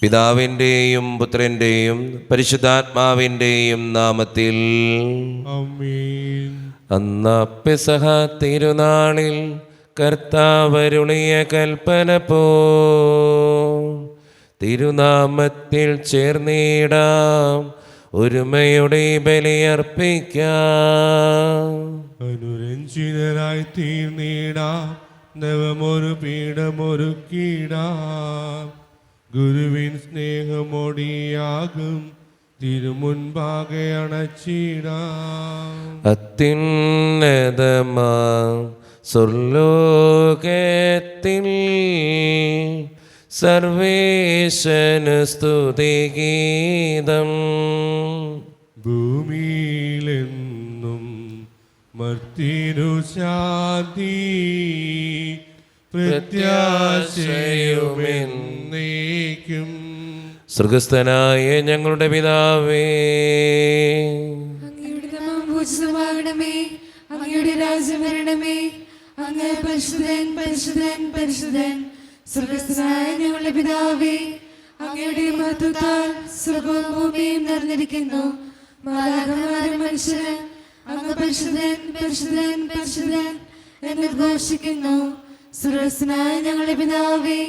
പിതാവിൻ്റെയും പുത്രൻ്റെയും പരിശുദ്ധാത്മാവിൻ്റെയും നാമത്തിൽ ആമേൻ. അന്നാ പെസഹ തിരുനാളിൽ കർത്താവരുളിയ കൽപ്പന പോ തിരുനാമത്തിൽ ചേർന്നിടാം, ഒരുമയുടെ ബലിയർപ്പിക്കാം. അനുരഞ്ജിതരായി തീർന്നിടാം, നവമൊരു പീഠമൊരുക്കിടാം. ഗുരുവിൻ സ്നേഹമൊടിയാകും തിരുമുൻപാകെ അണച്ചിടാം. അത്യുന്നതമാ സ്വർലോകത്തിൽ സർവേശന് സ്തുതിഗീതം. ഭൂമിയിലെന്നും മർത്തിനു ശാന്തി, പ്രത്യാശയുമെന്നേക്കും. സ്വർഗസ്ഥനായ ഞങ്ങളുടെ പിതാവേ, അങ്ങയുടെ നാമം പൂജിതമാകണമേ, അങ്ങയുടെ രാജ്യം വരണമേ, അങ്ങ് പരിശുദ്ധൻ പരിശുദ്ധൻ പരിശുദ്ധൻ. സ്വർഗസ്ഥനായ ഞങ്ങളുടെ പിതാവേ, അങ്ങയുടെ മഹത്വത്താൽ സ്വർഗവും ഭൂമിയും നിറഞ്ഞിരിക്കുന്നു. മാലാഖമാരും മനുഷ്യരും അങ്ങ് പരിശുദ്ധൻ പരിശുദ്ധൻ പരിശുദ്ധൻ എന്ന് ഘോഷിക്കുന്നു. സ്വർഗസ്ഥനായ ഞങ്ങളുടെ പിതാവേ,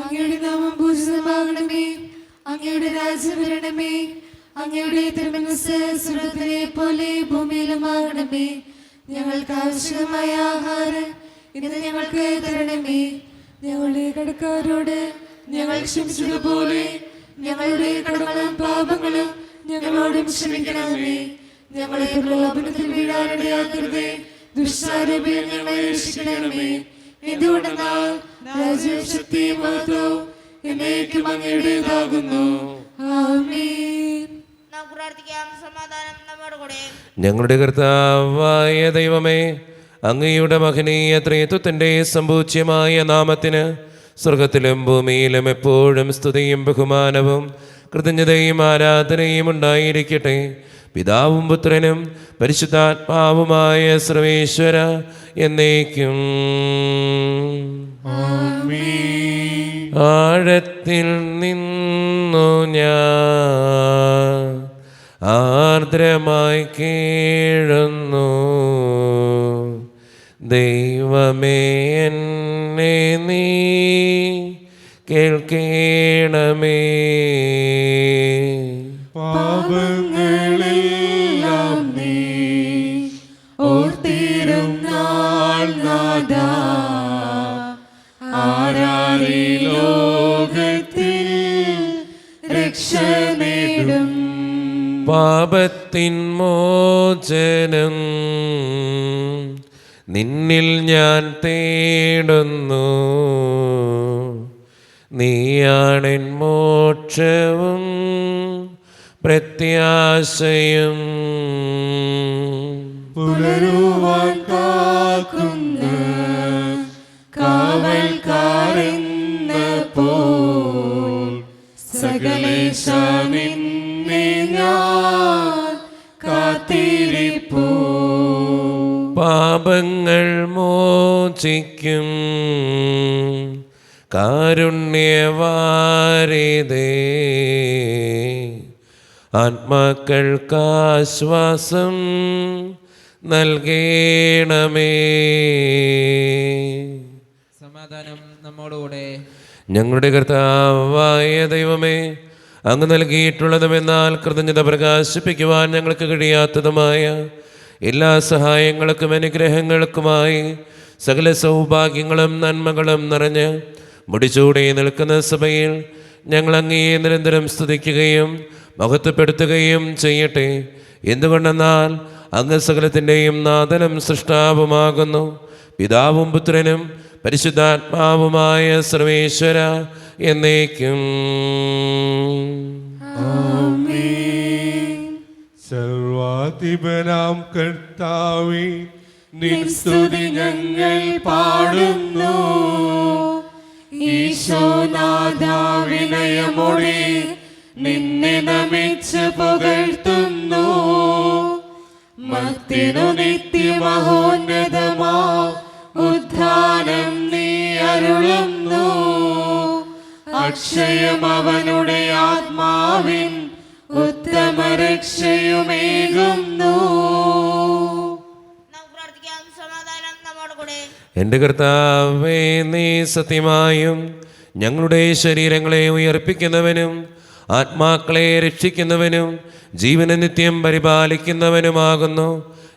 അങ്ങയുടെ നാമം പൂജിതമാകണമേ, അങ്ങയുടെ രാജ്യം വരണമേ, അങ്ങയുടെ തിരുമനസ്സ് സ്വർഗ്ഗത്തിലെ പോലെ ഭൂമിയിലുമാകണമേ. ഞങ്ങൾക്ക് ആവശ്യമായ ആഹാരം ഇന്ന് ഞങ്ങൾക്ക് തരണമേ. ഞങ്ങളുടെ കടക്കാരോട് ഞങ്ങൾ ക്ഷമിച്ചതുപോലെ ഞങ്ങളുടെ കടങ്ങളും പാപങ്ങളും ഞങ്ങളോടും ക്ഷമിക്കണമേ. ഞങ്ങളെ പ്രലോഭനത്തിൽ വീഴാനിടയാക്കരുതേ, ദുഷ്ടാരൂപിയിൽ ഞങ്ങളെ രക്ഷിക്കണമേ. എന്തുകൊണ്ടെന്നാൽ രാജ്യവും ശക്തിയും മഹത്വവും എന്നേക്കും അങ്ങയുടേതാകുന്നു. ആമേൻ. സമാധാനം നമ്മുടെ കൂടെ. ഞങ്ങളുടെ കർത്താവായ ദൈവമേ, അങ്ങയുടെ മഹനീയ ത്രിത്വത്തിൻ്റെ സമ്പൂജ്യമായ നാമത്തിന് സ്വർഗത്തിലും ഭൂമിയിലും എപ്പോഴും സ്തുതിയും ബഹുമാനവും കൃതജ്ഞതയും ആരാധനയും ഉണ്ടായിരിക്കട്ടെ. പിതാവും പുത്രനും പരിശുദ്ധാത്മാവുമായ സർവേശ്വര എന്നേക്കും. ആഴത്തിൽ നിന്നു ഞാൻ ആർദ്രമായി കേഴുന്നു, ദൈവമേ എന്നെ നീ കേൾക്കേണമേ. പാപങ്ങളെല്ലാം നീ ഓർത്തിരുന്നാൾ നാഥാ, ആരാരി ലോകത്തിൽ രക്ഷ നേടും. പാപത്തിൻ മോചനം നിന്നിൽ ഞാൻ തേടുന്നു, നീയാണെൻ മോക്ഷവും പ്രത്യാശയും. പുലരുവാൻ കാക്കുന്ന കാവൽക്കാരെന്ന പോൽ സകലേശ നിന്നെ ഞാൻ കാത്തിരിപ്പൂ. പാപങ്ങൾ മോചിക്കും കാരുണ്യവാരിതേ, ആത്മാക്കൾക്കാശ്വാസം നൽകേണമേ. സമാധാനം നമ്മോടുകൂടെ. ഞങ്ങളുടെ കർത്താവായ ദൈവമേ, അങ്ങ് നൽകിയിട്ടുള്ളതുമെന്നാൽ കൃതജ്ഞത പ്രകാശിപ്പിക്കുവാൻ ഞങ്ങൾക്ക് കഴിയാത്തതുമായ എല്ലാ സഹായങ്ങൾക്കും അനുഗ്രഹങ്ങൾക്കുമായി സകല സൗഭാഗ്യങ്ങളും നന്മകളും നിറഞ്ഞ് മുടിച്ചൂടി നിൽക്കുന്ന സഭയിൽ ഞങ്ങൾ അങ്ങയെ നിരന്തരം സ്തുതിക്കുകയും മഹത്വപ്പെടുത്തുകയും ചെയ്യട്ടെ. എന്തുകൊണ്ടെന്നാൽ അങ്ങ് സകലത്തിൻ്റെയും നാഥനും സൃഷ്ടാവുമാകുന്നു. പിതാവും പുത്രനും പരിശുദ്ധാത്മാവുമായ സർവേശ്വര എന്നേക്കും. സർവാധിപനാം കർത്താവേ, നിൻ സ്തുതി ഞങ്ങൾ പാടുന്നു. ഈശോനാഥാ, വിനയമോടെ നിന്നെ നമിച്ച് പുകഴ്ത്തുന്നു. മർത്യനു നിത്യമഹോന്നതമാ ഉദ്ധാനം നീ അരുളുന്നു. അക്ഷയം അവനുടെ ആത്മാവിൻ ഉത്തമ രക്ഷയുമേകുന്നു. നമുക്ക് പ്രാർത്ഥിക്കാം. സമാധാനം നമ്മോട് കൂടെ. എൻ്റെ കർത്താവേ, നീ സത്യമായും ഞങ്ങളുടെ ശരീരങ്ങളെ ഉയർപ്പിക്കുന്നവനും ആത്മാക്കളെ രക്ഷിക്കുന്നവനും ജീവനെ നിത്യം പരിപാലിക്കുന്നവനുമാകുന്നു.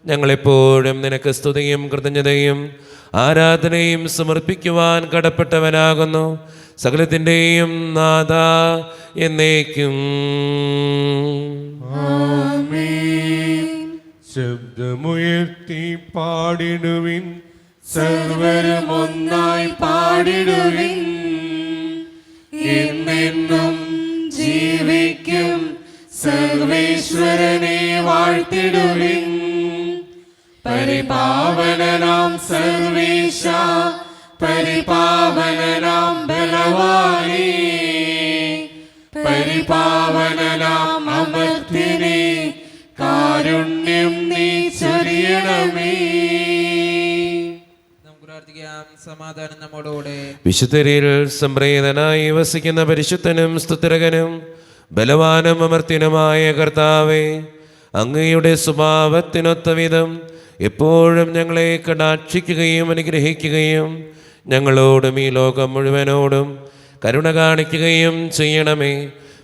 ഞങ്ങളെപ്പോഴും നിനക്ക് സ്തുതിയും കൃതജ്ഞതയും ആരാധനയും സമർപ്പിക്കുവാൻ കടപ്പെട്ടവനാകുന്നു. സകലത്തിൻ്റെയും നാഥ എന്നേക്കും. ശബ്ദമുയർത്തി പാടിടുവിൻ, സർവരും ഒന്നായി പാടിടുവിൻ. എന്നെന്നും ജീവിക്കും സർവേശ്വരനെ വാഴ്ത്തിടുവിൻ. പരിപാവനനാം സർവേശ, പരിപാവനനാം ബലവാനേ, പരിപാവനനാം അമർത്തിനെ കാരുണ്യം നീ ചൊരിയണമേ. നമുക്ക് പ്രാർത്ഥിക്കാം. സമാധാനം നമ്മോടുകൂടെ. വിശുദ്ധരിൽ സംപ്രീതനായി വസിക്കുന്ന പരിശുദ്ധനും സ്തുതിരകനും ബലവാനും അമർത്തിനുമായ കർത്താവേ, അങ്ങയുടെ സ്വഭാവത്തിനൊത്ത വിധം എപ്പോഴും ഞങ്ങളെ കടാക്ഷിക്കുകയും അനുഗ്രഹിക്കുകയും ഞങ്ങളോടും ഈ ലോകം മുഴുവനോടും കരുണ കാണിക്കുകയും ചെയ്യണമേ.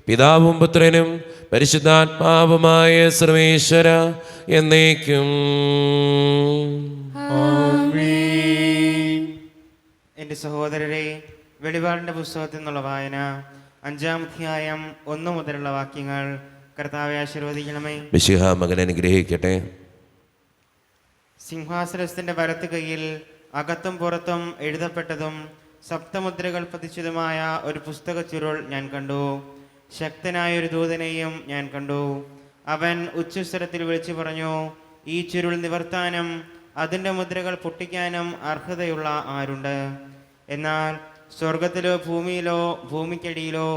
പിതാവും പുത്രനും പരിശുദ്ധാത്മാവുമായ സർവേശ്വര എന്നേക്കും. എൻ്റെ സഹോദരരെ, വെളിപാടിൻ്റെ പുസ്തകത്തിൽ നിന്നുള്ള വായന 5-ാം അധ്യായം 1 മുതലുള്ള വാക്യങ്ങൾ കർത്താവെ ആശീർവദിക്കണമേ. മിശിഹാ മകൻ അനുഗ്രഹിക്കട്ടെ. സിംഹാസനത്തിൻ്റെ വലത്ത് കൈയിൽ അകത്തും പുറത്തും എഴുതപ്പെട്ടതും സപ്തമുദ്രകൾ പതിച്ചതുമായ ഒരു പുസ്തക ചുരുൾ ഞാൻ കണ്ടു. ശക്തനായൊരു ദൂതനെയും ഞാൻ കണ്ടു. അവൻ ഉച്ചസ്വരത്തിൽ വിളിച്ചു പറഞ്ഞു, ഈ ചുരുൾ നിവർത്താനും അതിൻ്റെ മുദ്രകൾ പൊട്ടിക്കാനും അർഹതയുള്ള ആരുണ്ട്? എന്നാൽ സ്വർഗത്തിലോ ഭൂമിയിലോ ഭൂമിക്കടിയിലോ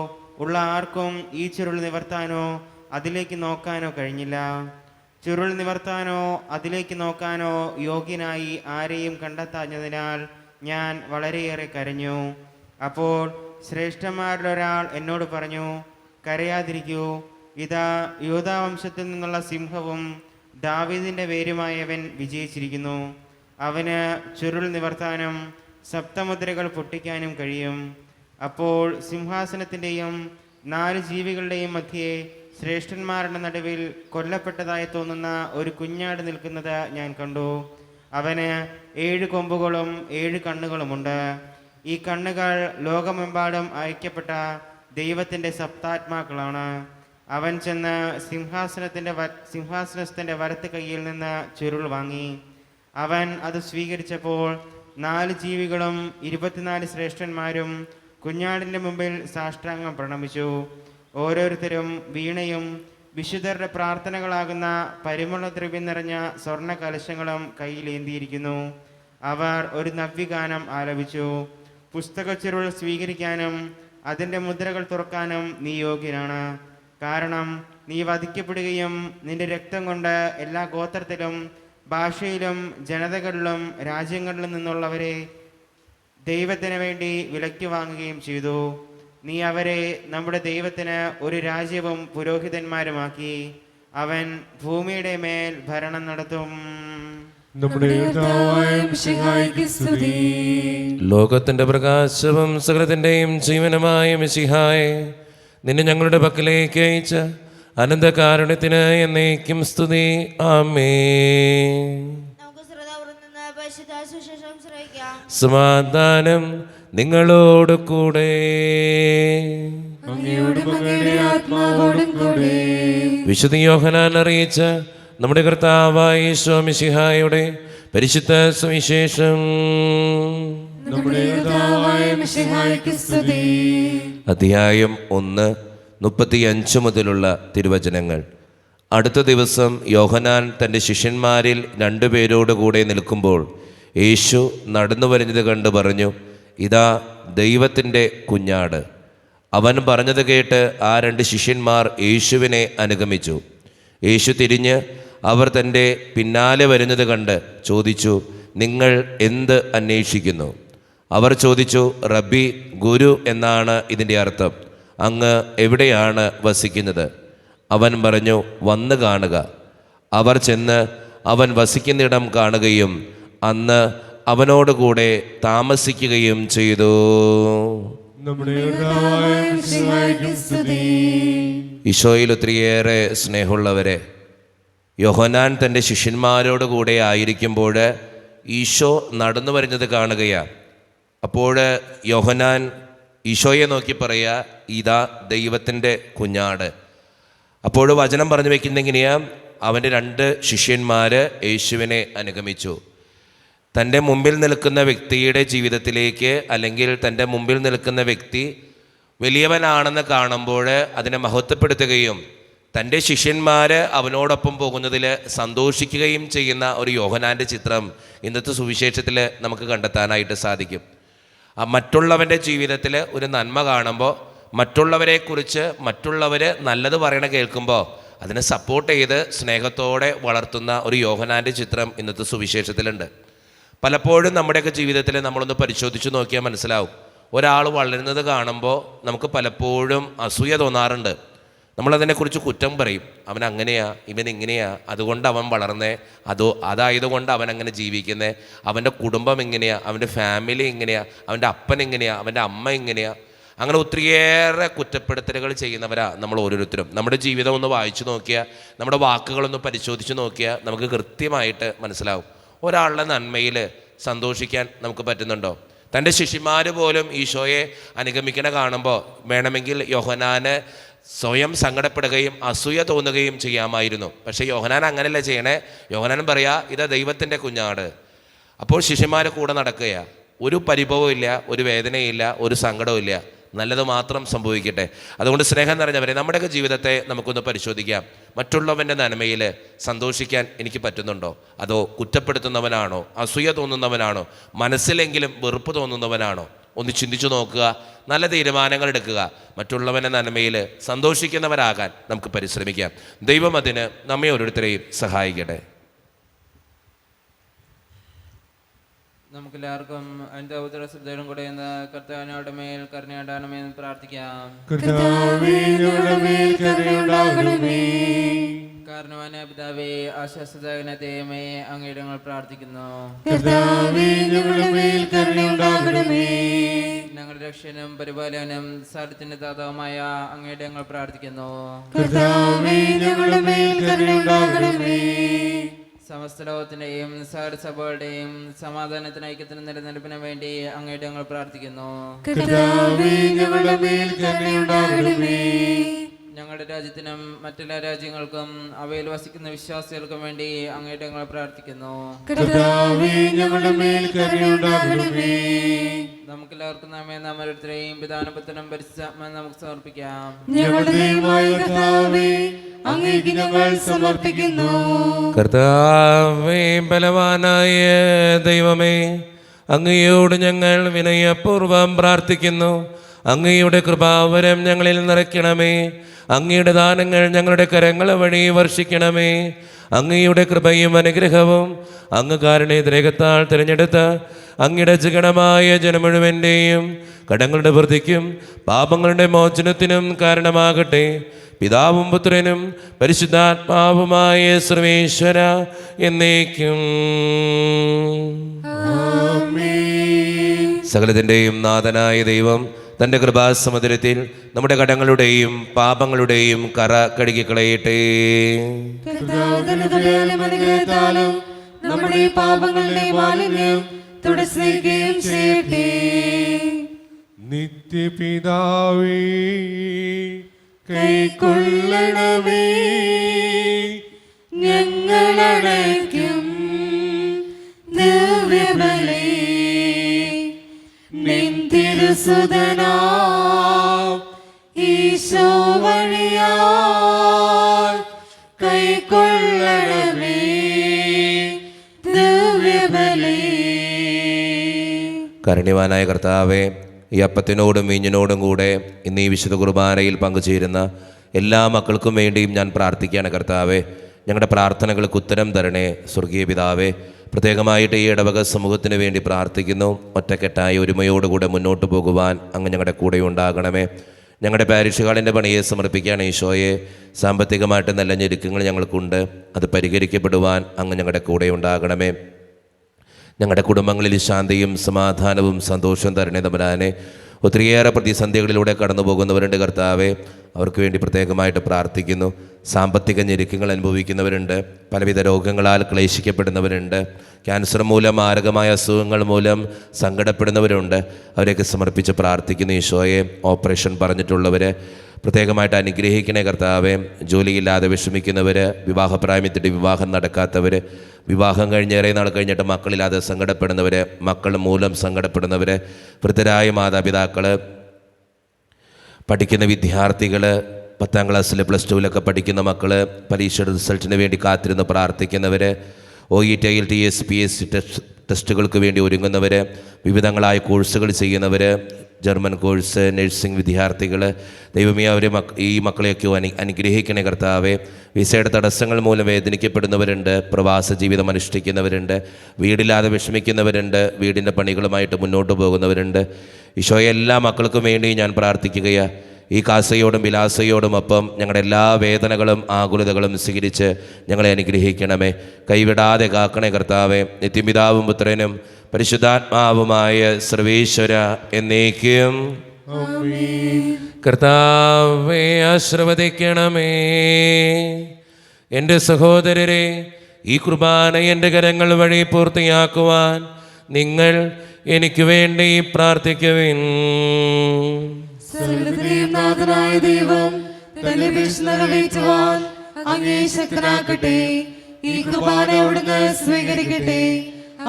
ഉള്ള ആർക്കും ഈ ചുരുൾ നിവർത്താനോ അതിലേക്ക് നോക്കാനോ കഴിഞ്ഞില്ല. ചുരുൾ നിവർത്താനോ അതിലേക്ക് നോക്കാനോ യോഗ്യനായി ആരെയും കണ്ടെത്താഞ്ഞതിനാൽ ഞാൻ വളരെയേറെ കരഞ്ഞു. അപ്പോൾ ശ്രേഷ്ഠന്മാരിലൊരാൾ എന്നോട് പറഞ്ഞു, കരയാതിരിക്കൂ, ഇതാ യൂദാവംശത്തിൽ നിന്നുള്ള സിംഹവും ദാവീദിൻ്റെ വേരുമായവൻ വിജയിച്ചിരിക്കുന്നു. അവന് ചുരുൾ നിവർത്താനും സപ്തമുദ്രകൾ പൊട്ടിക്കാനും കഴിയും. അപ്പോൾ സിംഹാസനത്തിൻ്റെയും 4 ജീവികളുടെയും മധ്യേ ശ്രേഷ്ഠന്മാരുടെ നടുവിൽ കൊല്ലപ്പെട്ടതായി തോന്നുന്ന ഒരു കുഞ്ഞാട് നിൽക്കുന്നത് ഞാൻ കണ്ടു. അവന് 7 കൊമ്പുകളും 7 കണ്ണുകളുമുണ്ട്. ഈ കണ്ണുകൾ ലോകമെമ്പാടും അയക്കപ്പെട്ട ദൈവത്തിൻ്റെ സപ്താത്മാക്കളാണ്. അവൻ ചെന്ന് സിംഹാസനത്തിൻ്റെ വലത്ത് കൈയിൽ നിന്ന് ചുരുൾ വാങ്ങി. അവൻ അത് സ്വീകരിച്ചപ്പോൾ 4 ജീവികളും 24 ശ്രേഷ്ഠന്മാരും കുഞ്ഞാടിൻ്റെ മുമ്പിൽ സാഷ്ടാംഗം പ്രണമിച്ചു. ഓരോരുത്തരും വീണയും വിശുദ്ധരുടെ പ്രാർത്ഥനകളാകുന്ന പരിമളദ്രവ്യം നിറഞ്ഞ സ്വർണ്ണ കലശങ്ങളും കയ്യിലേന്തിയിരിക്കുന്നു. അവർ ഒരു നവ്യഗാനം ആലപിച്ചു. പുസ്തകച്ചുരുൾ സ്വീകരിക്കാനും അതിൻ്റെ മുദ്രകൾ തുറക്കാനും നീ യോഗ്യനാണ്. കാരണം നീ വധിക്കപ്പെടുകയും നിന്റെ രക്തം കൊണ്ട് എല്ലാ ഗോത്രത്തിലും ഭാഷയിലും ജനതകളിലും രാജ്യങ്ങളിലും നിന്നുള്ളവരെ ദൈവത്തിന് വേണ്ടി വിലയ്ക്ക് വാങ്ങുകയും ചെയ്തു. നീ അവരെ നമ്മുടെ ദൈവത്തിന് ഒരു രാജ്യവും പുരോഹിതന്മാരുമാക്കി. അവൻ ഭൂമിയുടെ മേൽ ഭരണം നടത്തും. ലോകത്തിന്റെ പ്രകാശവും സകലത്തിന്റെയും ജീവനുമായ മിശിഹായെ, നിന്നെ ഞങ്ങളുടെ പക്കലേക്ക് അയച്ച അനന്തകാരുണ്യത്തിന് എന്നേക്കും സ്തുതി. ആമേൻ. നമുക്ക് ശ്രദ്ധാപൂർവ്വം നിന്ന് പരിശുദ്ധ സുവിശേഷം ശ്രവിക്കാം. സമാധാനം നിങ്ങളോട് കൂടെ. വിശുദ്ധ യോഹന്നാൻ അറിയിച്ച നമ്മുടെ കർത്താവായ യേശു മിശിഹായുടെ പരിശുദ്ധ സുവിശേഷം. അധ്യായം 1 35 മുതലുള്ള തിരുവചനങ്ങൾ. അടുത്ത ദിവസം യോഹന്നാൻ തൻ്റെ ശിഷ്യന്മാരിൽ 2 പേരോടുകൂടെ നിൽക്കുമ്പോൾ യേശു നടന്നു വരുന്നത് കണ്ട് പറഞ്ഞു, ഇതാ ദൈവത്തിൻ്റെ കുഞ്ഞാട്. അവൻ പറഞ്ഞത് കേട്ട് ആ 2 ശിഷ്യന്മാർ യേശുവിനെ അനുഗമിച്ചു. യേശു തിരിഞ്ഞ് അവർ തൻ്റെ പിന്നാലെ വരുന്നത് കണ്ട് ചോദിച്ചു, നിങ്ങൾ എന്ത് അന്വേഷിക്കുന്നു? അവർ ചോദിച്ചു, റബ്ബി, ഗുരു എന്നാണ് ഇതിൻ്റെ അർത്ഥം. അങ്ങ് എവിടെയാണ് വസിക്കുന്നത്? അവൻ പറഞ്ഞു, വന്ന് കാണുക. അവർ ചെന്ന് അവൻ വസിക്കുന്നിടം കാണുകയും അന്ന് അവനോടുകൂടെ താമസിക്കുകയും ചെയ്തു. നമ്മുടെ കർത്താവായ മിശിഹായ്ക്ക് സ്തുതി. ഈശോയിൽ ഒത്തിരിയേറെ സ്നേഹമുള്ളവരെ, യോഹന്നാൻ തൻ്റെ ശിഷ്യന്മാരോടുകൂടെ ആയിരിക്കുമ്പോൾ ഈശോ നടന്നു വരുന്നത് കാണുകയാണ്. അപ്പോൾ യോഹന്നാൻ ഈശോയെ നോക്കി പറയുക, ഇതാ ദൈവത്തിൻ്റെ കുഞ്ഞാട്. അപ്പോൾ വചനം പറഞ്ഞു വയ്ക്കുന്നത് എങ്ങനെയാണ്? അവൻ്റെ 2 ശിഷ്യന്മാർ യേശുവിനെ അനുഗമിച്ചു. തൻ്റെ മുമ്പിൽ നിൽക്കുന്ന വ്യക്തിയുടെ ജീവിതത്തിലേക്ക്, അല്ലെങ്കിൽ തൻ്റെ മുമ്പിൽ നിൽക്കുന്ന വ്യക്തി വലിയവനാണെന്ന് കാണുമ്പോൾ അതിനെ മഹത്വപ്പെടുത്തുകയും തൻ്റെ ശിഷ്യന്മാർ അവനോടൊപ്പം പോകുന്നതിൽ സന്തോഷിക്കുകയും ചെയ്യുന്ന ഒരു യോഹന്നാൻ്റെ ചിത്രം ഇന്നത്തെ സുവിശേഷത്തിൽ നമുക്ക് കണ്ടെത്താനായിട്ട് സാധിക്കും. മറ്റുള്ളവൻ്റെ ജീവിതത്തിൽ ഒരു നന്മ കാണുമ്പോൾ, മറ്റുള്ളവരെക്കുറിച്ച് മറ്റുള്ളവർ നല്ലത് പറയണ കേൾക്കുമ്പോൾ അതിനെ സപ്പോർട്ട് ചെയ്ത് സ്നേഹത്തോടെ വളർത്തുന്ന ഒരു യോഹന്നാൻ്റെ ചിത്രം ഇന്നത്തെ സുവിശേഷത്തിലുണ്ട്. പലപ്പോഴും നമ്മുടെയൊക്കെ ജീവിതത്തിൽ നമ്മളൊന്ന് പരിശോധിച്ച് നോക്കിയാൽ മനസ്സിലാവും, ഒരാൾ വളരുന്നത് കാണുമ്പോൾ നമുക്ക് പലപ്പോഴും അസൂയ തോന്നാറുണ്ട്. നമ്മളതിനെക്കുറിച്ച് കുറ്റം പറയും. അവൻ അങ്ങനെയാ, ഇവൻ ഇങ്ങനെയാ, അതുകൊണ്ട് അവൻ വളർന്നേ, അതായതുകൊണ്ട് അവൻ അങ്ങനെ ജീവിക്കുന്നേ, അവൻ്റെ കുടുംബം എങ്ങനെയാ, അവൻ്റെ ഫാമിലി എങ്ങനെയാ, അവൻ്റെ അപ്പൻ എങ്ങനെയാ, അവൻ്റെ അമ്മ എങ്ങനെയാ. അങ്ങനെ ഒത്തിരിയേറെ കുറ്റപ്പെടുത്തലുകൾ ചെയ്യുന്നവരാ നമ്മൾ ഓരോരുത്തരും. നമ്മുടെ ജീവിതം ഒന്ന് വായിച്ചു നോക്കിയാൽ, നമ്മുടെ വാക്കുകളൊന്ന് പരിശോധിച്ച് നോക്കിയാൽ നമുക്ക് കൃത്യമായിട്ട് മനസ്സിലാവും. ഒരാളുടെ നന്മയിൽ സന്തോഷിക്കാൻ നമുക്ക് പറ്റുന്നുണ്ടോ? തൻ്റെ ശിഷ്യന്മാർ പോലും ഈശോയെ അനുഗമിക്കണ കാണുമ്പോൾ വേണമെങ്കിൽ യോഹന്നാന് സ്വയം സങ്കടപ്പെടുകയും അസൂയ തോന്നുകയും ചെയ്യാമായിരുന്നു. പക്ഷേ യോഹന്നാൻ അങ്ങനെയല്ല ചെയ്യണേ. യോഹന്നാൻ പറയാ, ഇതാ ദൈവത്തിൻ്റെ കുഞ്ഞാട്. അപ്പോൾ ശിഷ്യന്മാർ കൂടെ നടക്കുകയാണ്. ഒരു പരിഭവവും ഇല്ല, ഒരു വേദനയില്ല, ഒരു സങ്കടവും ഇല്ല. നല്ലത് മാത്രം സംഭവിക്കട്ടെ. അതുകൊണ്ട് സ്നേഹം നിറഞ്ഞവരെ, നമ്മുടെയൊക്കെ ജീവിതത്തെ നമുക്കൊന്ന് പരിശോധിക്കാം. മറ്റുള്ളവൻ്റെ നന്മയിൽ സന്തോഷിക്കാൻ എനിക്ക് പറ്റുന്നുണ്ടോ? അതോ കുറ്റപ്പെടുത്തുന്നവനാണോ? അസൂയ തോന്നുന്നവനാണോ? മനസ്സിലെങ്കിലും വെറുപ്പ് തോന്നുന്നവനാണോ? ഒന്ന് ചിന്തിച്ചു നോക്കുക. നല്ല തീരുമാനങ്ങൾ എടുക്കുക. മറ്റുള്ളവൻ്റെ നന്മയിൽ സന്തോഷിക്കുന്നവരാകാൻ നമുക്ക് പരിശ്രമിക്കാം. ദൈവം അതിന് നമ്മെ ഓരോരുത്തരെയും സഹായിക്കട്ടെ. നമുക്കെല്ലാവർക്കും അതിൻ്റെ ഉത്തരശ്രദ്ധയിലും കൂടെ കർത്താവിനോട് മേൽ കരുണയുണ്ടാകണമേ എന്ന് പ്രാർത്ഥിക്കാം. കാരണവാനായ പിതാവേ, ആശ്വാസദായകന ദൈവമേ, അങ്ങയുടെ ഞങ്ങൾ പ്രാർത്ഥിക്കുന്നു. ഞങ്ങളുടെ രക്ഷകനും പരിപാലകനും സാരത്തിന്റെ ദാതാവുമായ അങ്ങയുടെ ഞങ്ങൾ പ്രാർത്ഥിക്കുന്നു. സമസ്ത ലോകത്തിന്റെയും സഭകളുടെയും സമാധാനത്തിന് ഐക്യത്തിന് നിലനിൽപ്പിന് വേണ്ടി അങ്ങയുടെ ഞങ്ങൾ പ്രാർത്ഥിക്കുന്നു. ഞങ്ങളുടെ രാജ്യത്തിനും മറ്റെല്ലാ രാജ്യങ്ങൾക്കും അവയിൽ വസിക്കുന്ന വിശ്വാസികൾക്കും വേണ്ടി അങ്ങയുടെ ഞങ്ങൾ പ്രാർത്ഥിക്കുന്നു. നമുക്കെല്ലാവർക്കും നാം ഓരോരുത്തരെയും പിതാനുപുത്രനും പരിശുദ്ധാത്മാവിനും നമുക്ക് സമർപ്പിക്കാം. കർത്താവേ, ബലവാനായ ദൈവമേ, അങ്ങയോട് ഞങ്ങൾ വിനയപൂർവം പ്രാർത്ഥിക്കുന്നു. അങ്ങയുടെ കൃപാവരം ഞങ്ങളിൽ നിറയ്ക്കണമേ. അങ്ങയുടെ ദാനങ്ങൾ ഞങ്ങളുടെ കരങ്ങൾ വഴി വർഷിക്കണമേ. അങ്ങയുടെ കൃപയും അനുഗ്രഹവും അങ്ങ് കാരുണ്യദ്രേഹത്താൽ തിരഞ്ഞെടുത്ത അങ്ങയുടെ ജഗണമായ ജനം മുഴുവൻ്റെയും കടങ്ങളുടെ വൃദ്ധിക്കും പാപങ്ങളുടെ മോചനത്തിനും കാരണമാകട്ടെ. പിതാവും പുത്രനും പരിശുദ്ധാത്മാവുമായ സർവേശ്വര എന്നേക്കും. സകലത്തിൻ്റെയും നാഥനായ ദൈവം തൻ്റെ കൃപാസമുദ്രത്തിൽ നമ്മുടെ കടങ്ങളുടെയും പാപങ്ങളുടെയും കറ കഴുകിക്കളയട്ടെ. നമ്മുടെ പാപങ്ങളുടെ മാലിന്യം തുടയ്ക്കുകയും ചെയ്യട്ടെ. നിത്യപിതാവേ, കൈക്കൊള്ളണമേ ഞങ്ങളടയ്ക്കും ദിവ്യബലി. നിൻ തിരുസുതനാ ഈശോ വഴിയാൽ കൈക്കൊള്ളണമേ ദിവ്യബലി. കാരുണ്യവാനായ കർത്താവേ, ഈ അപ്പത്തിനോടും വീഞ്ഞിനോടും കൂടെ ഇന്ന് ഈ വിശുദ്ധ കുർബാനയിൽ പങ്കുചേരുന്ന എല്ലാ മക്കൾക്കും വേണ്ടിയും ഞാൻ പ്രാർത്ഥിക്കുകയാണ്. കർത്താവേ, ഞങ്ങളുടെ പ്രാർത്ഥനകൾക്ക് ഉത്തരം തരണേ. സ്വർഗീയ പിതാവേ, പ്രത്യേകമായിട്ട് ഈ ഇടവക സമൂഹത്തിന് വേണ്ടി പ്രാർത്ഥിക്കുന്നു. ഒറ്റക്കെട്ടായി ഒരുമയോടുകൂടെ മുന്നോട്ട് പോകുവാൻ അങ്ങ് ഞങ്ങളുടെ കൂടെ ഉണ്ടാകണമേ. ഞങ്ങളുടെ പാരിഷ് ഹാളിൻ്റെ പണിയെ സമർപ്പിക്കുകയാണ് ഈശോയെ. സാമ്പത്തികമായിട്ട് നല്ല ഞെരുക്കങ്ങൾ ഞങ്ങൾക്കുണ്ട്, അത് പരിഹരിക്കപ്പെടുവാൻ അങ്ങ് ഞങ്ങളുടെ കൂടെ ഉണ്ടാകണമേ. ഞങ്ങളുടെ കുടുംബങ്ങളിൽ ശാന്തിയും സമാധാനവും സന്തോഷവും തരണേ തമ്പുരാനെ. ഒത്തിരിയേറെ പ്രതിസന്ധികളിലൂടെ കടന്നു പോകുന്നവരുണ്ട് കർത്താവെ, അവർക്ക് വേണ്ടി പ്രത്യേകമായിട്ട് പ്രാർത്ഥിക്കുന്നു. സാമ്പത്തിക ഞെരുക്കങ്ങൾ അനുഭവിക്കുന്നവരുണ്ട്, പലവിധ രോഗങ്ങളാൽ ക്ലേശിക്കപ്പെടുന്നവരുണ്ട്, ക്യാൻസർ മൂലം മാരകമായ അസുഖങ്ങൾ മൂലം സങ്കടപ്പെടുന്നവരുണ്ട്. അവരെയൊക്കെ സമർപ്പിച്ച് പ്രാർത്ഥിക്കുന്നു ഈശോയെ. ഓപ്പറേഷൻ പറഞ്ഞിട്ടുള്ളവർ പ്രത്യേകമായിട്ട് അനുഗ്രഹിക്കണേ കർത്താവെ. ജോലിയില്ലാതെ വിഷമിക്കുന്നവർ, വിവാഹപ്രായമെത്തിയിട്ട് വിവാഹം നടക്കാത്തവർ, വിവാഹം കഴിഞ്ഞേറെ നാൾ കഴിഞ്ഞിട്ട് മക്കളില്ലാതെ സങ്കടപ്പെടുന്നവർ, മക്കൾ മൂലം സങ്കടപ്പെടുന്നവർ, വൃദ്ധരായ മാതാപിതാക്കൾ, പഠിക്കുന്ന വിദ്യാർത്ഥികൾ, 10ാം ക്ലാസ്സിൽ പ്ലസ് 2വിലൊക്കെ പഠിക്കുന്ന മക്കൾ, പരീക്ഷയുടെ റിസൾട്ടിന് വേണ്ടി കാത്തിരുന്ന് പ്രാർത്ഥിക്കുന്നവർ, OET IELTS PSC ടെസ്റ്റുകൾക്ക് വേണ്ടി ഒരുങ്ങുന്നവർ, വിവിധങ്ങളായ കോഴ്സുകൾ ചെയ്യുന്നവർ, ജർമ്മൻ കോഴ്സ്, നഴ്സിംഗ് വിദ്യാർത്ഥികൾ, ദൈവമേ അവരെ ഈ മക്കളെയൊക്കെ അനുഗ്രഹിക്കണേ കർത്താവെ. വിസയുടെ തടസ്സങ്ങൾ മൂലം വേദനിക്കപ്പെടുന്നവരുണ്ട്, പ്രവാസ ജീവിതം അനുഷ്ഠിക്കുന്നവരുണ്ട്, വീടില്ലാതെ വിഷമിക്കുന്നവരുണ്ട്, വീടിൻ്റെ പണികളുമായിട്ട് മുന്നോട്ട് പോകുന്നവരുണ്ട്. ഈശോയെ, എല്ലാ മക്കൾക്കും വേണ്ടി ഞാൻ പ്രാർത്ഥിക്കുകയാണ്. ഈ കാസയോടും വിലാസയോടും ഒപ്പം ഞങ്ങളുടെ എല്ലാ വേദനകളും ആകുലതകളും സ്വീകരിച്ച് ഞങ്ങളെ അനുഗ്രഹിക്കണമേ. കൈവിടാതെ കാക്കണേ കർത്താവെ. നിത്യപിതാവും പുത്രനും പരിശുദ്ധാത്മാവുമായ സർവേശ്വര എന്നേക്കും. കർത്താവെ ആശീർവദിക്കണമേ. എൻ്റെ സഹോദരരെ, ഈ കുർബാന എൻ്റെ കരങ്ങൾ വഴി പൂർത്തിയാക്കുവാൻ നിങ്ങൾ എനിക്ക് വേണ്ടി പ്രാർത്ഥിക്കുവിൻ. സർവ്വത്തിന്റെയും നാഥനായ ദൈവം തന്റെ അപേക്ഷ നിറവേറ്റുവാൻ അങ്ങേ ശക്തനാക്കട്ടെ. ഈ കുർബാന അവിടുന്ന് സ്വീകരിക്കട്ടെ.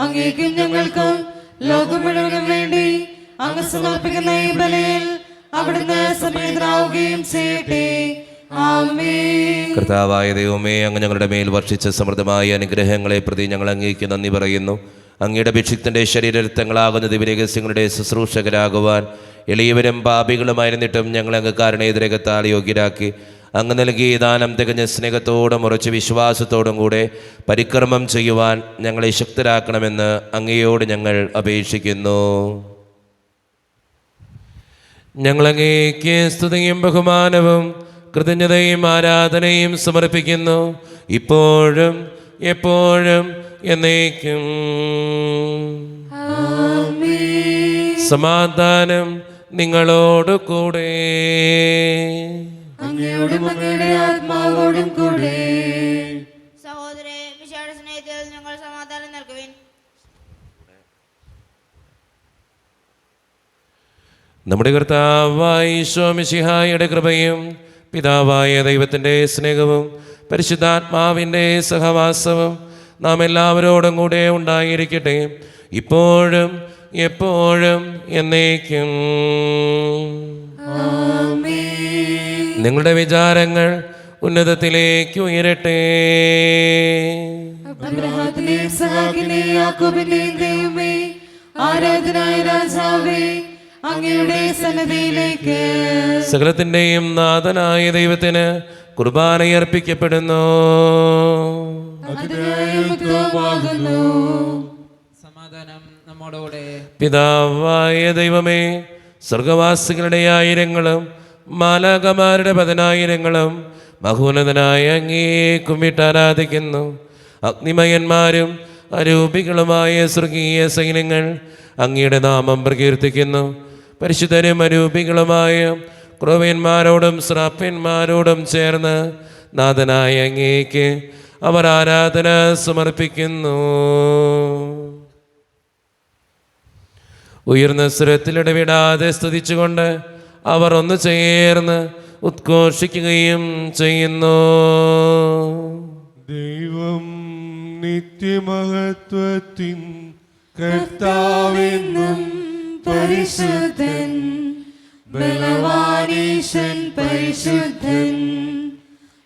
അങ്ങേക്കും ഞങ്ങൾക്കും ലോകം മുഴുവനും വേണ്ടി അങ്ങ് സമർപ്പിക്കുന്ന ഈ ബലിയിൽ അവിടുന്ന് സംപ്രീതനാവുകയും ചെയ്യട്ടെ. ആമേൻ. കർത്താവായ ദൈവമേ, അങ്ങ് ഞങ്ങളുടെ മേൽ വർഷിച്ച സമൃദ്ധമായ അനുഗ്രഹങ്ങളെ പ്രതി ഞങ്ങൾ അങ്ങേക്ക് നന്ദി പറയുന്നു. അങ്ങയുടെ അഭിഷിക്തൻ്റെ ശരീരരക്തങ്ങളാകുന്ന ദിവ്യരഹസ്യങ്ങളുടെ ശുശ്രൂഷകരാകുവാൻ എളിയവരും പാപികളുമായിരുന്നിട്ടും ഞങ്ങളെ അങ്ങ് കാരണേതരകത്താൽ യോഗ്യരാക്കി. അങ്ങ് നൽകിയ ദാനം തികഞ്ഞ സ്നേഹത്തോടും ഉറച്ച വിശ്വാസത്തോടും കൂടെ പരിക്രമം ചെയ്യുവാൻ ഞങ്ങളെ ശക്തരാക്കണമെന്ന് അങ്ങയോട് ഞങ്ങൾ അപേക്ഷിക്കുന്നു. ഞങ്ങളങ്ങേക്ക് സ്തുതിയും ബഹുമാനവും കൃതജ്ഞതയും ആരാധനയും സമർപ്പിക്കുന്നു, ഇപ്പോഴും എപ്പോഴും എന്നേക്കും. സമാധാനം നിങ്ങളോട് കൂടെ. അങ്ങയോടും അങ്ങയുടെ ആത്മാവോടും കൂടെ. സഹോദരേ, മിശിഹായുടെ സ്നേഹത്തിൽ ഞങ്ങൾ സമാധാനം നൽകുവിൻ. നമ്മുടെ കർത്താവായ ഈശോ മിശിഹായുടെ കൃപയും പിതാവായ ദൈവത്തിൻ്റെ സ്നേഹവും പരിശുദ്ധാത്മാവിൻ്റെ സഹവാസവും നാം എല്ലാവരോടും കൂടെ ഉണ്ടായിരിക്കട്ടെ, ഇപ്പോഴും എപ്പോഴും എന്നേക്കും. നിങ്ങളുടെ വിചാരങ്ങൾ ഉന്നതത്തിലേക്ക് ഉയരട്ടെ. അബ്രഹാമിന്റെയും ഇസ്ഹാക്കിന്റെയും യാക്കോബിന്റെയും ദൈവമേ, ആരാധനായ രാജാവേ, അങ്ങയുടെ സന്നിധിയിലേക്ക് സകലത്തിൻ്റെയും നാഥനായ ദൈവത്തിന് കുർബാനയർപ്പിക്കപ്പെടുന്നു. സമാധാനം നമ്മോടുകൂടെ. പിതാവായ ദൈവമേ, സ്വർഗവാസികളുടെ ആയിരങ്ങളും മാലാകമാരുടെ 10,000ങ്ങളും മഹോന്നതനായ അങ്ങേ കുമ്മിട്ട് ആരാധിക്കുന്നു. അഗ്നിമയന്മാരും അരൂപികളുമായ സ്വർഗീയ സൈന്യങ്ങൾ അങ്ങയുടെ നാമം പ്രകീർത്തിക്കുന്നു. പരിശുദ്ധരും അരൂപികളുമായ ക്രോവ്യന്മാരോടും ശ്രാപ്യന്മാരോടും ചേർന്ന് നാഥനായ അങ്ങേക്ക് അവർ ആരാധന സമർപ്പിക്കുന്നു. ഉയർന്ന സ്വരത്തിലിടവിടാതെ സ്തുതിച്ചുകൊണ്ട് അവർ ഒന്ന് ചേർന്ന് ഉദ്ഘോഷിക്കുകയും ചെയ്യുന്നു. ദൈവം നിത്യമഹത്വത്തിൻ കർത്താവെന്നും പരിശുദ്ധൻ, ബലവാനീശൻ പരിശുദ്ധൻ,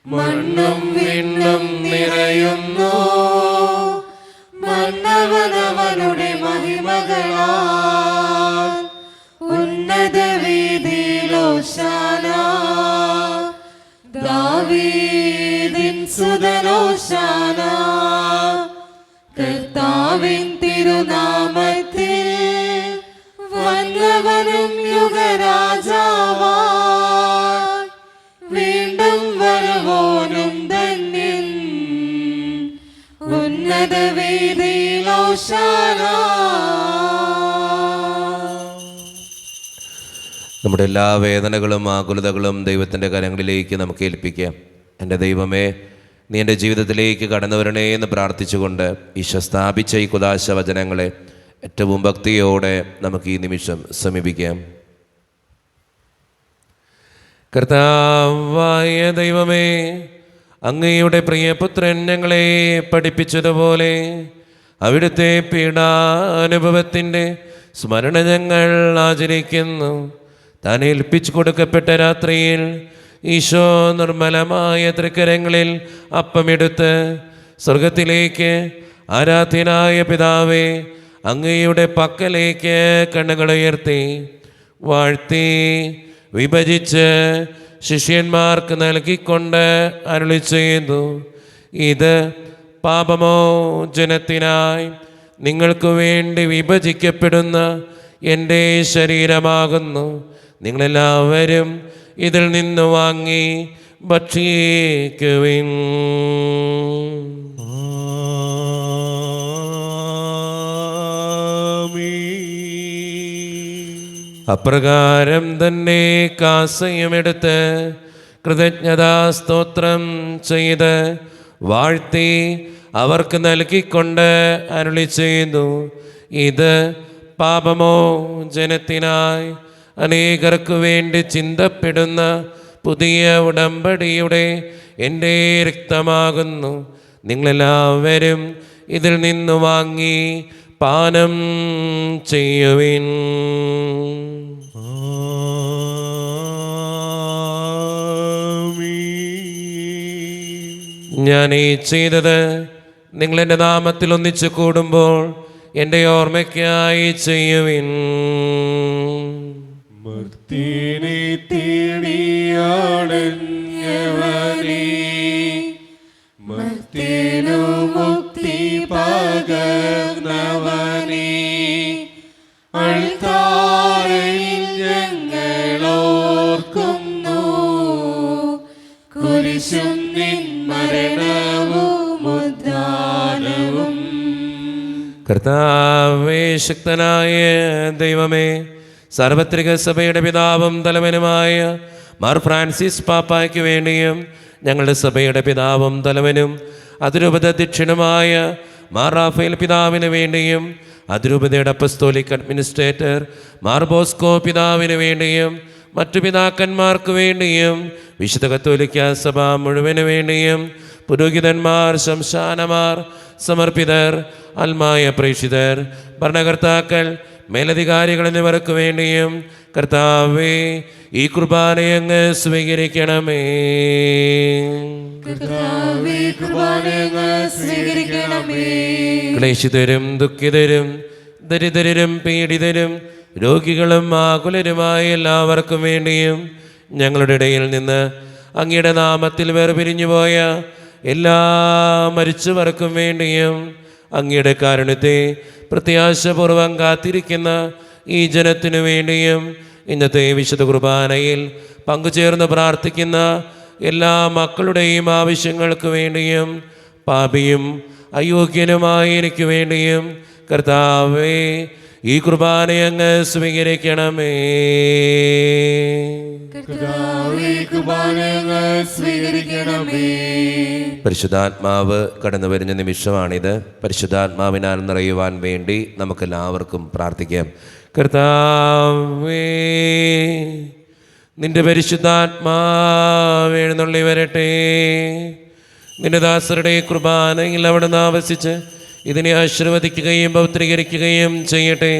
മണ്ണും വിണ്ണും നിറയുന്നു മന്നവനവനുടെ മഹിമകളാൽ. ഉന്നത വീതിയിലോശാന, ദാവീദിൻ സുതനോശാന. കർത്താവ് കർത്താവിൻ തിരുനാമത്തിൽ വന്നവനും യുഗരാജാവാൻ വീണ്ടും വരുവോനും ധന്യൻ ഉന്നത വീതിയിൽ ഹോശാന. നമ്മുടെ എല്ലാ വേദനകളും ആകുലതകളും ദൈവത്തിൻ്റെ കരങ്ങളിലേക്ക് നമുക്ക് ഏൽപ്പിക്കാം. എൻ്റെ ദൈവമേ, നീ എൻ്റെ ജീവിതത്തിലേക്ക് കടന്നു വരണേ എന്ന് പ്രാർത്ഥിച്ചുകൊണ്ട് ഈശോ സ്ഥാപിച്ച ഈ കുദാശ വചനങ്ങളെ ഏറ്റവും ഭക്തിയോടെ നമുക്ക് ഈ നിമിഷം സമീപിക്കാം. കർത്താവായ ദൈവമേ, അങ്ങയുടെ പ്രിയപുത്രൻ ഞങ്ങളെ പഠിപ്പിച്ചതുപോലെ അവിടുത്തെ പീഡാനുഭവത്തിൻ്റെ സ്മരണ ഞങ്ങൾ ആചരിക്കുന്നു. താൻ ഏൽപ്പിച്ചു കൊടുക്കപ്പെട്ട രാത്രിയിൽ ഈശോ നിർമ്മലമായ തൃക്കരങ്ങളിൽ അപ്പമെടുത്ത് സ്വർഗത്തിലേക്ക് ആരാധ്യനായ പിതാവേ അങ്ങയുടെ പക്കലേക്ക് കണ്ണുകളുയർത്തി വാഴ്ത്തി വിഭജിച്ച് ശിഷ്യന്മാർക്ക് നൽകിക്കൊണ്ട് അരുളി ചെയ്തു, ഇത് പാപമോചനത്തിനായി നിങ്ങൾക്ക് വേണ്ടി വിഭജിക്കപ്പെടുന്ന എൻ്റെ ശരീരമാകുന്നു. നിങ്ങളെല്ലാവരും ഇതിൽ നിന്ന് വാങ്ങി ഭക്ഷിക്കുവിൻ. അപ്രകാരം തന്നെ കാസയുമെടുത്ത് കൃതജ്ഞതാ സ്തോത്രം ചെയ്ത് വാഴ്ത്തി അവർക്ക് നൽകിക്കൊണ്ട് അരുളി ചെയ്തു, ഇത് പാപമോചനത്തിനായി അനേകർക്ക് വേണ്ടി ചിന്തപ്പെടുന്ന പുതിയ ഉടമ്പടിയുടെ എൻ്റെ രക്തമാകുന്നു. നിങ്ങളെല്ലാവരും ഇതിൽ നിന്ന് വാങ്ങി പാനം ചെയ്യുവിൻ. ഞാൻ ഈ ചെയ്തത് നിങ്ങളെൻ്റെ നാമത്തിൽ ഒന്നിച്ചു കൂടുമ്പോൾ എൻ്റെ ഓർമ്മയ്ക്കായി ചെയ്യുവിൻ. മർത്തിനെ തേടിയാടഞ്ഞവനേ, മർത്തിനു മുക്തി പകർന്നവനേ, അൾത്താരയിൽ ഞങ്ങളോർക്കുന്നു കുരിശും നിൻ മരണവും ഉദ്ധാനവും. കർത്താവേ, ശക്തനായ ദൈവമേ, സാർവത്രിക സഭയുടെ പിതാവും തലവനുമായ മാർ ഫ്രാൻസിസ് പാപ്പായ്ക്ക് വേണ്ടിയും ഞങ്ങളുടെ സഭയുടെ പിതാവും തലവനും അതിരൂപത അധ്യക്ഷനുമായ മാർ റാഫേൽ പിതാവിന് വേണ്ടിയും അതിരൂപതയുടെ അപ്പസ്തോലിക് അഡ്മിനിസ്ട്രേറ്റർ മാർ ബോസ്കോ പിതാവിന് വേണ്ടിയും മറ്റു പിതാക്കന്മാർക്ക് വേണ്ടിയും വിശുദ്ധ കത്തോലിക്ക സഭ മുഴുവന് വേണ്ടിയും പുരോഹിതന്മാർ, ശംശാനമാർ, സമർപ്പിതർ, ആത്മായ പ്രേക്ഷിതർ, ഭരണകർത്താക്കൾ, മേലധികാരികൾ എന്നിവർക്ക് വേണ്ടിയും കർത്താവേ ഈ കുർബാനയങ്ങ് സ്വീകരിക്കണമേ. ക്ലേശിതരും ദുഃഖിതരും ദരിദ്രരും പീഡിതരും രോഗികളും ആകുലരുമായ എല്ലാവർക്കും വേണ്ടിയും ഞങ്ങളുടെ ഇടയിൽ നിന്ന് അങ്ങയുടെ നാമത്തിൽ വേർപിരിഞ്ഞുപോയ എല്ലാ മരിച്ചവർക്കും വേണ്ടിയും അങ്ങയുടെ കാരുണ്യത്തെ പ്രത്യാശപൂർവം കാത്തിരിക്കുന്ന ഈ ജനത്തിനു വേണ്ടിയും ഇന്നത്തെ വിശുദ്ധ കുർബാനയിൽ പങ്കുചേർന്ന് പ്രാർത്ഥിക്കുന്ന എല്ലാ മക്കളുടെയും ആവശ്യങ്ങൾക്ക് വേണ്ടിയും പാപിയും അയോഗ്യനുമായ എനിക്ക് വേണ്ടിയും കർത്താവേ ഈ കുർബാനയങ്ങ് സ്വീകരിക്കണമേ. പരിശുദ്ധാത്മാവ് കടന്നു വരുന്ന നിമിഷമാണിത്. പരിശുദ്ധാത്മാവിനാൽ നിറയുവാൻ വേണ്ടി നമുക്കെല്ലാവർക്കും പ്രാർത്ഥിക്കാം. കർത്താവേ, നിന്റെ പരിശുദ്ധാത്മാവ് എഴുന്നള്ളി വരട്ടെ. നിന്റെ ദാസരുടെ കുർബാനയിൽ അവിടുന്ന് ആവസിച്ച് ഇതിനെ ആശീർവദിക്കുകയും പൗത്രീകരിക്കുകയും ചെയ്യട്ടെ.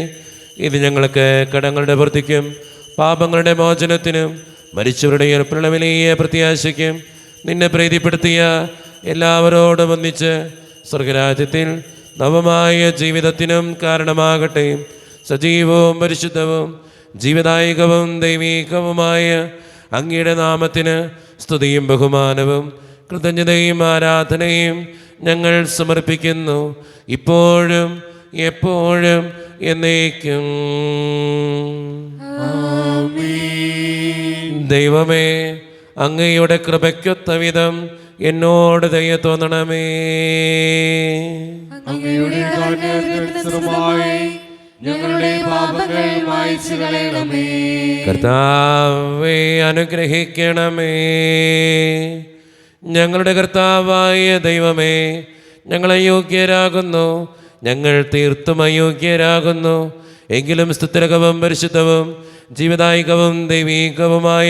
ഇത് ഞങ്ങൾക്ക് കടങ്ങളുടെ വൃത്തിക്കും പാപങ്ങളുടെ മോചനത്തിനും മരിച്ചവരുടെ ഉയർപ്പുള്ള വലിയ പ്രത്യാശയ്ക്കും നിന്നെ പ്രീതിപ്പെടുത്തിയ എല്ലാവരോടും ഒന്നിച്ച് സ്വർഗരാജ്യത്തിൽ നവമായ ജീവിതത്തിനും കാരണമാകട്ടെ. സജീവവും പരിശുദ്ധവും ജീവദായകവും ദൈവീകവുമായ അങ്ങയുടെ നാമത്തിന് സ്തുതിയും ബഹുമാനവും കൃതജ്ഞതയും ആരാധനയും ഞങ്ങൾ സമർപ്പിക്കുന്നു, ഇപ്പോഴും എപ്പോഴും എന്നേക്കും. ദൈവമേ, അങ്ങയുടെ കൃപയ്ക്കൊത്ത വിധം എന്നോട് ദയ തോന്നണമേ. അങ്ങയുടെ കാരുണ്യത്തിനനുസൃതമായി ഞങ്ങളുടെ പാപങ്ങൾ മായ്ച്ചു കളയണമേ. കർത്താവേ, അനുഗ്രഹിക്കണമേ. ഞങ്ങളുടെ കർത്താവായ ദൈവമേ, ഞങ്ങൾ അയോഗ്യരാകുന്നു, ഞങ്ങൾ തീർത്തും അയോഗ്യരാകുന്നു. എങ്കിലും സ്തുത്യർഹവും പരിശുദ്ധവും ജീവദായകവും ദൈവീകവുമായ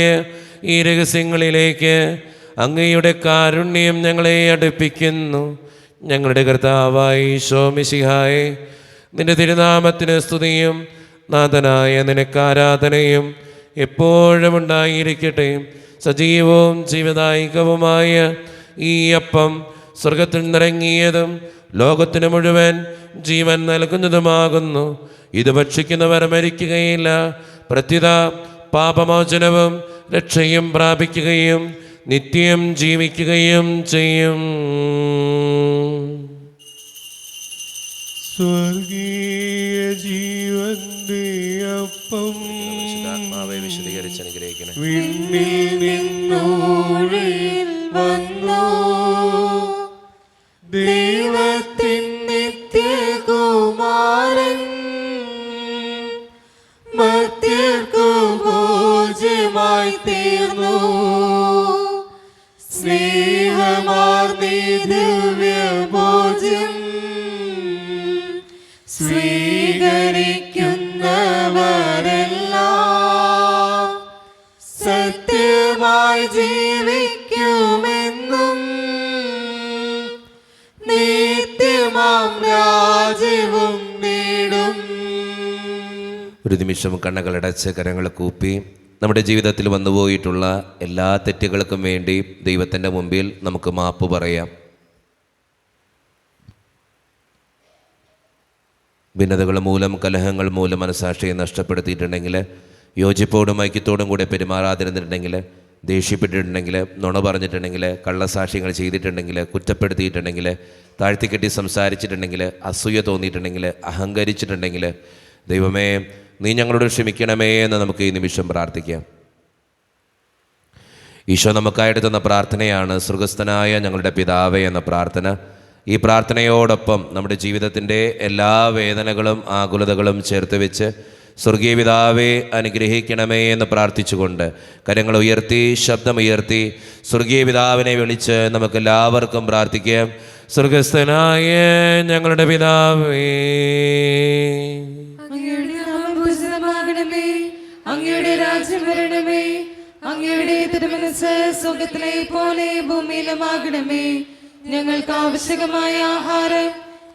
ഈ രഹസ്യങ്ങളിലേക്ക് അങ്ങയുടെ കാരുണ്യം ഞങ്ങളെ അടുപ്പിക്കുന്നു. ഞങ്ങളുടെ കർത്താവായ ഈശോ മിശിഹായേ, നിന്റെ തിരുനാമത്തിന് സ്തുതിയും നാഥനായ നിനക്ക് ആരാധനയും എപ്പോഴും ഉണ്ടായിരിക്കട്ടെ. സജീവവും ജീവദായകവുമായ ഈ അപ്പം സ്വർഗത്തിൽ നിറങ്ങിയതും ലോകത്തിന് മുഴുവൻ ജീവൻ നൽകുന്നതുമാകുന്നു. ഇത് ഭക്ഷിക്കുന്നവർ മരിക്കുകയില്ല, പ്രത്യുത പാപമോചനവും രക്ഷയും പ്രാപിക്കുകയും നിത്യം ജീവിക്കുകയും ചെയ്യും. സ്വർഗീയ ജീവന്റെ അപ്പം വിശദീകരിച്ച് അനുഗ്രഹിക്കണേ. വിണ്ണിൽ നിന്നോഴിൽ വന്നു ദൈവത്തിൻ നിത്യകുമാരൻ, മർത്യർക്കു ഭോജ്യമായി തീർന്നു. സ്നേഹമാർന്നീ ദിവ്യഭോജ്യം സ്വീകരിക്കുന്നവരെല്ലാം സത്യമായി ജീവിക്കുമെന്നും നിത്യമാം രാജ്യവും നേടും. ഒരു നിമിഷം കണ്ണുകളടച്ച് കരങ്ങൾ കൂപ്പി നമ്മുടെ ജീവിതത്തിൽ വന്നുപോയിട്ടുള്ള എല്ലാ തെറ്റുകൾക്കും വേണ്ടി ദൈവത്തിൻ്റെ മുമ്പിൽ നമുക്ക് മാപ്പ് പറയാം. ഭിന്നതകൾ മൂലം, കലഹങ്ങൾ മൂലം മനസാക്ഷിയെ നഷ്ടപ്പെടുത്തിയിട്ടുണ്ടെങ്കിൽ, യോജിപ്പോടും ഐക്യത്തോടും കൂടെ പെരുമാറാതിരുന്നിട്ടുണ്ടെങ്കിൽ, ദേഷ്യപ്പെട്ടിട്ടുണ്ടെങ്കിൽ, നുണ പറഞ്ഞിട്ടുണ്ടെങ്കിൽ, കള്ളസാക്ഷ്യങ്ങൾ ചെയ്തിട്ടുണ്ടെങ്കിൽ, കുറ്റപ്പെടുത്തിയിട്ടുണ്ടെങ്കിൽ, താഴ്ത്തിക്കെട്ടി സംസാരിച്ചിട്ടുണ്ടെങ്കിൽ, അസൂയ തോന്നിയിട്ടുണ്ടെങ്കിൽ, അഹങ്കരിച്ചിട്ടുണ്ടെങ്കിൽ, ദൈവമേ നീ ഞങ്ങളോട് ക്ഷമിക്കണമേ എന്ന് നമുക്ക് ഈ നിമിഷം പ്രാർത്ഥിക്കാം. ഈശോ നമുക്കായിട്ട് തന്ന പ്രാർത്ഥനയാണ് സ്വർഗസ്ഥനായ ഞങ്ങളുടെ പിതാവേ എന്ന പ്രാർത്ഥന. ഈ പ്രാർത്ഥനയോടൊപ്പം നമ്മുടെ ജീവിതത്തിൻ്റെ എല്ലാ വേദനകളും ആകുലതകളും ചേർത്ത് വെച്ച് സ്വർഗീയ പിതാവേ അനുഗ്രഹിക്കണമേ എന്ന് പ്രാർത്ഥിച്ചുകൊണ്ട് കരങ്ങൾ ഉയർത്തി, ശബ്ദമുയർത്തി സ്വർഗീയ പിതാവിനെ വിളിച്ച് നമുക്കെല്ലാവർക്കും പ്രാർത്ഥിക്കാം. സ്വർഗസ്ഥനായ ഞങ്ങളുടെ പിതാവേ, അങ്ങയുടെ നാമം പൂജിതമാകണമേ, അങ്ങയുടെ രാജ്യം വരണമേ, അങ്ങയുടെ തിരുമനസ്സ് സ്വർഗ്ഗത്തിലെ പോലെ ഭൂമിയിലുമാകണമേ. ഞങ്ങൾക്ക് ആവശ്യമായ ആഹാരം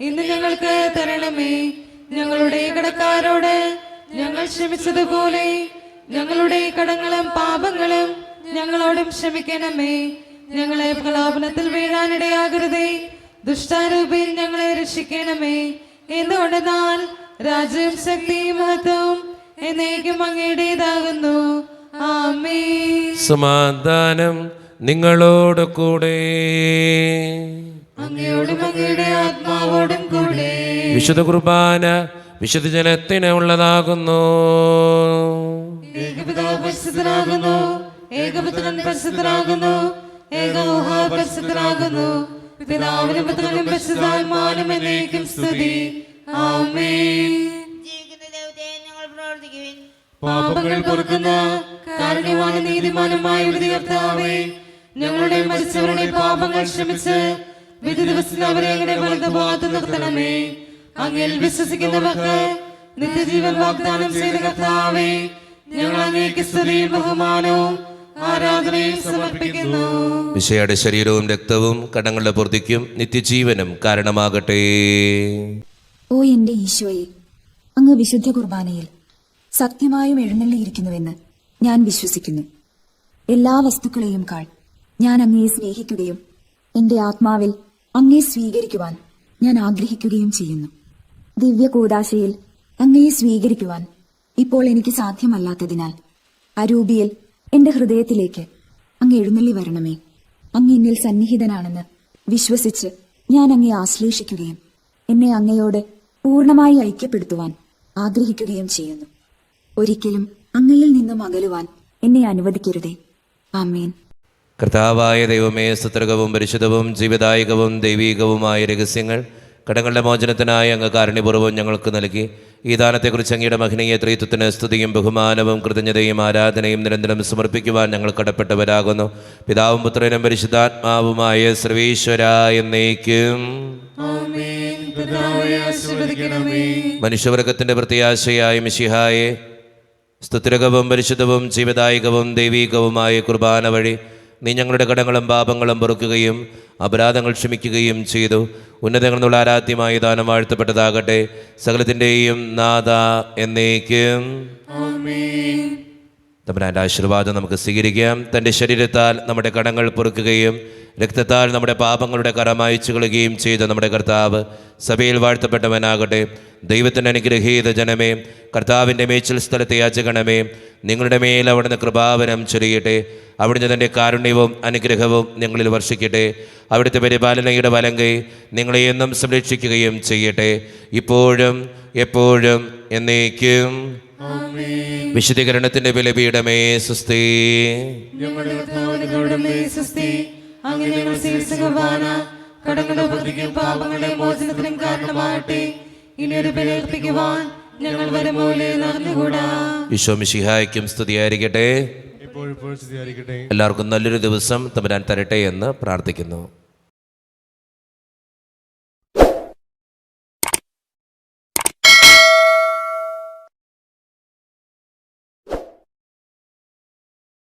ഇന്ന് ഞങ്ങൾക്ക് തരണമേ. ഞങ്ങളുടെ കടക്കാരോട് ഞങ്ങൾ ക്ഷമിച്ചതുപോലെ ഞങ്ങളുടെ കടങ്ങളും പാപങ്ങളും ഞങ്ങളോടും ക്ഷമിക്കണമേ. ഞങ്ങളെ പ്രലോഭനത്തിൽ വീഴാനിടയാകരുതേ, ദുഷ്ടാരൂപിയിൽ ഞങ്ങളെ രക്ഷിക്കണമേ. എന്തുകൊണ്ടെന്നാൽ രാജ്യവും ശക്തിയും മഹത്വവും എന്നേക്കും അങ്ങയുടേതാകുന്നു. ആമേൻ. സമാധാനം നിങ്ങളോട് കൂടെ. അങ്ങയോടും അങ്ങയുടെ ആത്മാവോടും കൂടെ. വിശുദ്ധ കുർബാന വിശുദ്ധ ജനത്തിന് ഉള്ളതാകുന്നു. ഏകപിതാവ് പരിശുദ്ധനാകുന്നു, ഏകപുത്രൻ പരിശുദ്ധനാകുന്നു, ഏകോഹ പരിശുദ്ധനാകുന്നു. പിതാവിനും പുത്രനും പരിശുദ്ധാത്മാവിനും എന്നേക്കും സ്തുതി. ആമേൻ. ജീവിക്കുന്ന ദൈവത്തെ ഞങ്ങൾ പ്രവർത്തിക്കുവിൻ. പാപങ്ങൾ പൊറുക്കുന്ന കാരുണ്യവാനും നീതിമാനുമായ വിധികർത്താവേ, ഞങ്ങളുടെ മരിച്ചവരുടെ പാപങ്ങൾ ക്ഷമിച്ച് വിധി ദിവസത്തിൽ അവരെ അങ്ങയുടെ വലതുഭാഗത്ത് നിർത്തണമേ. അങ്ങിൽ വിശ്വസിക്കുന്നവർക്ക് നിത്യജീവൻ വാഗ്ദാനം ചെയ്ത കർത്താവേ, ഞങ്ങൾ അങ്ങേക്ക് സ്തുതിയും ബഹുമാനവും ആരാധനയും സമർപ്പിക്കുന്നു. വിശയുടെ ശരീരവും രക്തവും കടങ്ങളുടെ പൂർത്തിക്കും നിത്യജീവനും കാരണമാകട്ടെ. ഓ എന്റെ ഈശോയെ, അങ്ങ് വിശുദ്ധ കുർബാനയിൽ സത്യമായും എഴുന്നള്ളിയിരിക്കുന്നുവെന്ന് ഞാൻ വിശ്വസിക്കുന്നു. എല്ലാ വസ്തുക്കളെയും കാൾ ഞാൻ അങ്ങയെ സ്നേഹിക്കുകയും എന്റെ ആത്മാവിൽ അങ്ങയെ സ്വീകരിക്കുവാൻ ഞാൻ ആഗ്രഹിക്കുകയും ചെയ്യുന്നു. ദിവ്യ കൂദാശയിൽ അങ്ങയെ സ്വീകരിക്കുവാൻ ഇപ്പോൾ എനിക്ക് സാധ്യമല്ലാത്തതിനാൽ അരൂപിയിൽ എന്റെ ഹൃദയത്തിലേക്ക് അങ്ങ് എഴുന്നള്ളി വരണമേ. അങ്ങ് എന്നിൽ സന്നിഹിതനാണെന്ന് വിശ്വസിച്ച് ഞാൻ അങ്ങയെ ആശ്ലേഷിക്കുകയും എന്നെ അങ്ങയോട് പൂർണ്ണമായി ഐക്യപ്പെടുത്തുവാൻ ആഗ്രഹിക്കുകയും ചെയ്യുന്നു. ഒരിക്കലും അങ്ങയിൽ നിന്നും അകലുവാൻ എന്നെ അനുവദിക്കരുതേ. ആമേൻ. കർത്താവായ ദൈവമേ, സ്തുത്യർഹവും പരിശുദ്ധവും ജീവദായകവും ദൈവീകവുമായ രഹസ്യങ്ങൾ കടങ്ങളുടെ മോചനത്തിനായി അങ്ങ് കാരുണ്യപൂർവ്വം ഞങ്ങൾക്ക് നൽകി. ഈ ദാനത്തെക്കുറിച്ച് അങ്ങയുടെ മഹനീയ ത്രിത്വത്തിന് സ്തുതിയും ബഹുമാനവും കൃതജ്ഞതയും ആരാധനയും നിരന്തരം സമർപ്പിക്കുവാൻ ഞങ്ങൾ കടപ്പെട്ടവരാകുന്നു. പിതാവും പുത്രനും പരിശുദ്ധാത്മാവുമായ സർവീശ്വര എന്നേക്കും. ആമേൻ. കർത്താവേ, ആശീർവദിക്കണമേ. മനുഷ്യവർഗത്തിന്റെ പ്രത്യാശയായ മിശിഹായെ, സ്തുത്യർഹവും പരിശുദ്ധവും ജീവദായകവും ദൈവീകവുമായ കുർബാന വഴി നീ ഞങ്ങളുടെ കടങ്ങളും പാപങ്ങളും പൊറുക്കുകയും അപരാധങ്ങൾ ക്ഷമിക്കുകയും ചെയ്തു. ഉന്നതങ്ങളുള്ള ആരാധ്യമായ ദാനം വാഴ്ത്തപ്പെട്ടതാകട്ടെ. സകലത്തിൻ്റെയും നാഥ എന്നേക്കും. തമ്പുരാൻ്റെ ആശീർവാദം നമുക്ക് സ്വീകരിക്കാം. തൻ്റെ ശരീരത്താൽ നമ്മുടെ കടങ്ങൾ പൊറുക്കുകയും രക്തത്താൽ നമ്മുടെ പാപങ്ങളുടെ കറ മായ്ച്ചു കളയുകയും ചെയ്ത നമ്മുടെ കർത്താവ് സഭയിൽ വാഴ്ത്തപ്പെട്ടവനാകട്ടെ. ദൈവത്തിൻ്റെ അനുഗ്രഹീത ജനമേ, കർത്താവിൻ്റെ മേച്ചിൽ സ്ഥലത്തെ യാചകണമേ, നിങ്ങളുടെ മേൽ അവിടുന്ന് കൃപാവനം ചൊരിയട്ടെ. അവിടുന്ന് തൻ്റെ കാരുണ്യവും അനുഗ്രഹവും നിങ്ങളിൽ വർഷിക്കട്ടെ. അവിടുത്തെ പരിപാലനയുടെ വലങ്കൈ നിങ്ങളെ എന്നും സംരക്ഷിക്കുകയും ചെയ്യട്ടെ, ഇപ്പോഴും എപ്പോഴും എന്നേക്കും. വിശുദ്ധീകരണത്തിന്റെ ബലിപീഠമേ സ്വസ്തി. ഞങ്ങളുടെ കർത്താവിനോടുമേ സ്വസ്തി. അങ്ങ് ഞങ്ങൾ സ്വീകരിച്ച കുർബാന കടങ്ങളുടെ പ്രതിക്കും പാപങ്ങളുടെ മോചനത്തിനും കാരണമാകട്ടെ. ഇനി ഒരു ബലിയർപ്പിക്കുവാൻ ഞങ്ങൾ വരുമോലെ അറിഞ്ഞുകൂടാ. ഈശോ മിശിഹായ്ക്കും സ്തുതിയായിരിക്കട്ടെ. എല്ലാവർക്കും നല്ലൊരു ദിവസം തമ്പുരാൻ തരട്ടെ എന്ന് പ്രാർത്ഥിക്കുന്നു.